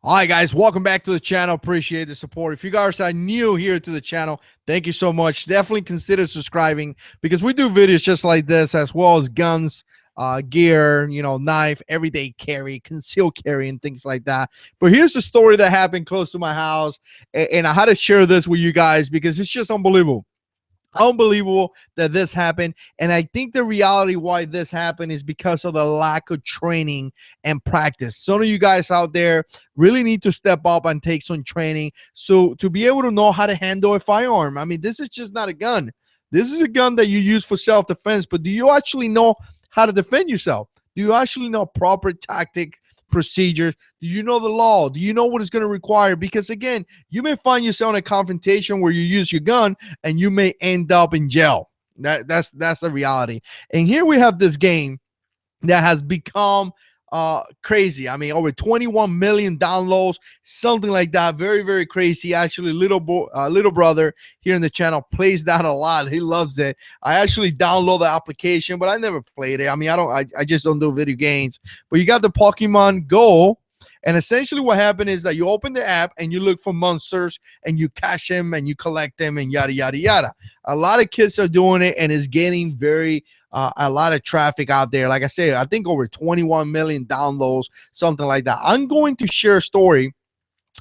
All right, guys, welcome back to the channel. Appreciate the support. If you guys are new here to the channel, thank you so much. Definitely consider subscribing because we do videos just like this, as well as guns, gear, knife, everyday carry, concealed carry, and things like that. But here's the story that happened close to my house, and I had to share this with you guys because it's just unbelievable that this happened. And I think the reality why this happened is because of the lack of training and practice. Some of you guys out there really need to step up and take some training so to be able to know how to handle a firearm. I mean, this is just not a gun. This is a gun that you use for self-defense, but do you actually know how to defend yourself? Do you actually know proper tactic procedures? Do you know the law? Do you know what it's going to require? Because again, you may find yourself in a confrontation where you use your gun and you may end up in jail. That's the reality. And here we have this game that has become crazy. I mean, over 21 million downloads, something like that. Very, very crazy. Actually, little brother here in the channel plays that a lot. He loves it. I actually download the application, but I never played it. I mean, I just don't do video games. But you got the Pokemon Go. And essentially what happened is that you open the app and you look for monsters and you catch them and you collect them and yada, yada, yada. A lot of kids are doing it and it's getting a lot of traffic out there. Like I said, I think over 21 million downloads, something like that. I'm going to share a story,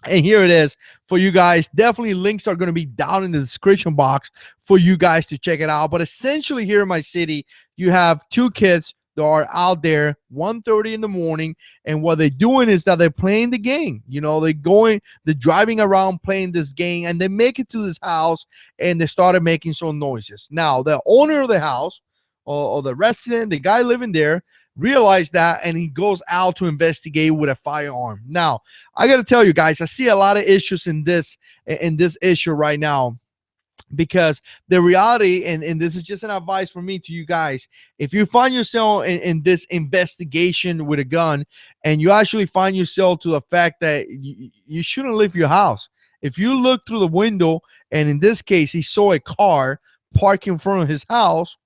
and here it is for you guys. Definitely links are going to be down in the description box for you guys to check it out. But essentially here in my city, you have two kids that are out there 1:30 in the morning, and what they're doing is that they're playing the game. They're driving around playing this game, and they make it to this house and they started making some noises. Now the owner of the house, or the resident, the guy living there, realized that, and he goes out to investigate with a firearm. Now I got to tell you guys, I see a lot of issues in this issue right now, because the reality, and this is just an advice from me to you guys, if you find yourself in this investigation with a gun and you actually find yourself to the fact that you shouldn't leave your house. If you look through the window, and in this case he saw a car parked in front of his house,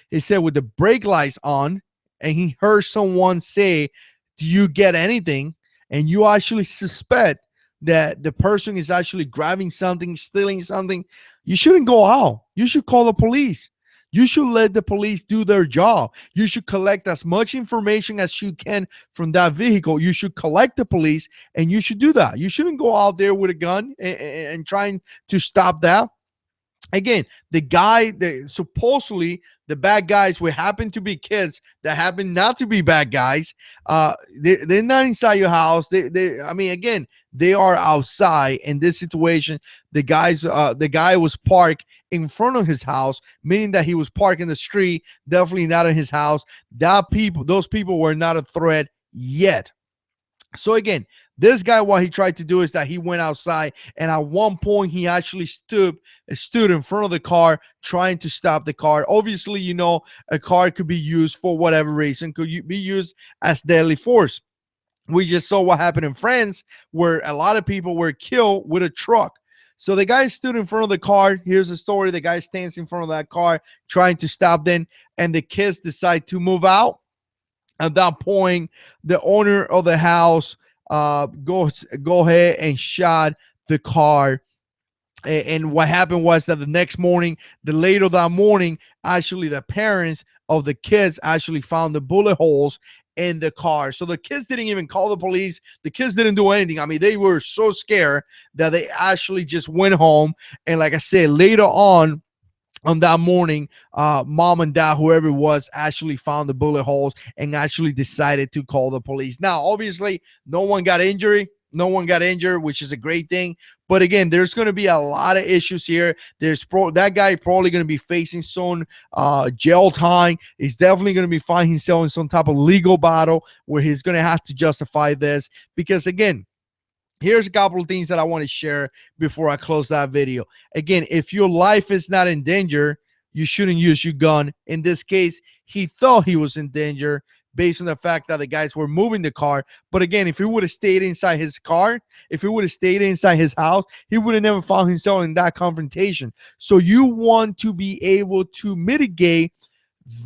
he said with the brake lights on, and he heard someone say, "Do you get anything?" And you actually suspect that the person is actually grabbing something, stealing something, you shouldn't go out. You should call the police. You should let the police do their job. You should collect as much information as you can from that vehicle. You should collect the police, and you should do that. You shouldn't go out there with a gun and trying to stop that. Again, the guy that supposedly the bad guys will happen to be kids that happen not to be bad guys. They're not inside your house. I mean, again, they are outside in this situation. The guy was parked in front of his house, meaning that he was parked in the street, definitely not in his house. Those people were not a threat yet. So again, this guy, what he tried to do is that he went outside, and at one point he actually stood in front of the car trying to stop the car. Obviously, a car could be used for whatever reason, could be used as deadly force. We just saw what happened in France, where a lot of people were killed with a truck. So the guy stood in front of the car. Here's the story. The guy stands in front of that car trying to stop them, and the kids decide to move out. At that point, the owner of the house go ahead and shot the car. And what happened was that the next morning, later that morning, actually the parents of the kids actually found the bullet holes in the car. So the kids didn't even call the police. The kids didn't do anything. I mean, they were so scared that they actually just went home. And like I said, later on that morning, mom and dad, whoever it was, actually found the bullet holes and actually decided to call the police. Now, obviously, no one got injured, which is a great thing. But again, there's going to be a lot of issues here. That guy probably going to be facing some jail time. He's definitely going to be finding himself in some type of legal battle where he's going to have to justify this. Because again, here's a couple of things that I want to share before I close that video. Again, if your life is not in danger, you shouldn't use your gun. In this case, he thought he was in danger based on the fact that the guys were moving the car. But again, if he would have stayed inside his car, if he would have stayed inside his house, he would have never found himself in that confrontation. So you want to be able to mitigate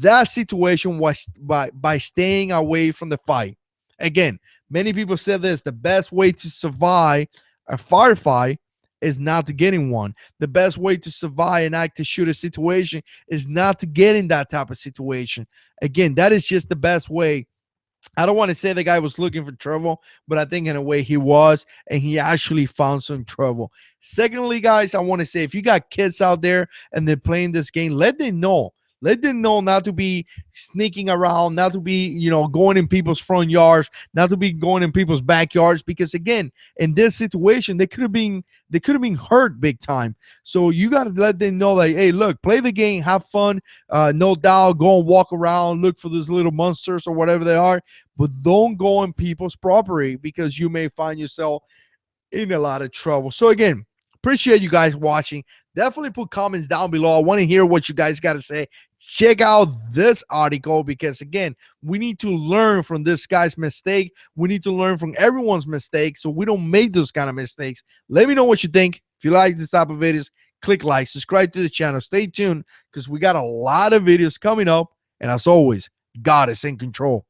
that situation by staying away from the fight. Again, many people said this: the best way to survive a firefight is not to get in one. The best way to survive an active shooter situation is not to get in that type of situation. Again, that is just the best way. I don't want to say the guy was looking for trouble, but I think in a way he was, and he actually found some trouble. Secondly, guys, I want to say if you got kids out there and they're playing this game, let them know. Let them know not to be sneaking around, not to be, going in people's front yards, not to be going in people's backyards. Because again, in this situation, they could have been hurt big time. So you got to let them know, like, hey, look, play the game, have fun. No doubt, go and walk around, look for those little monsters or whatever they are, but don't go in people's property because you may find yourself in a lot of trouble. So again, appreciate you guys watching. Definitely put comments down below. I want to hear what you guys got to say. Check out this article because again, we need to learn from this guy's mistake. We need to learn from everyone's mistakes so we don't make those kind of mistakes. Let me know what you think. If you like this type of videos, click like, subscribe to the channel. Stay tuned because we got a lot of videos coming up. And as always, God is in control.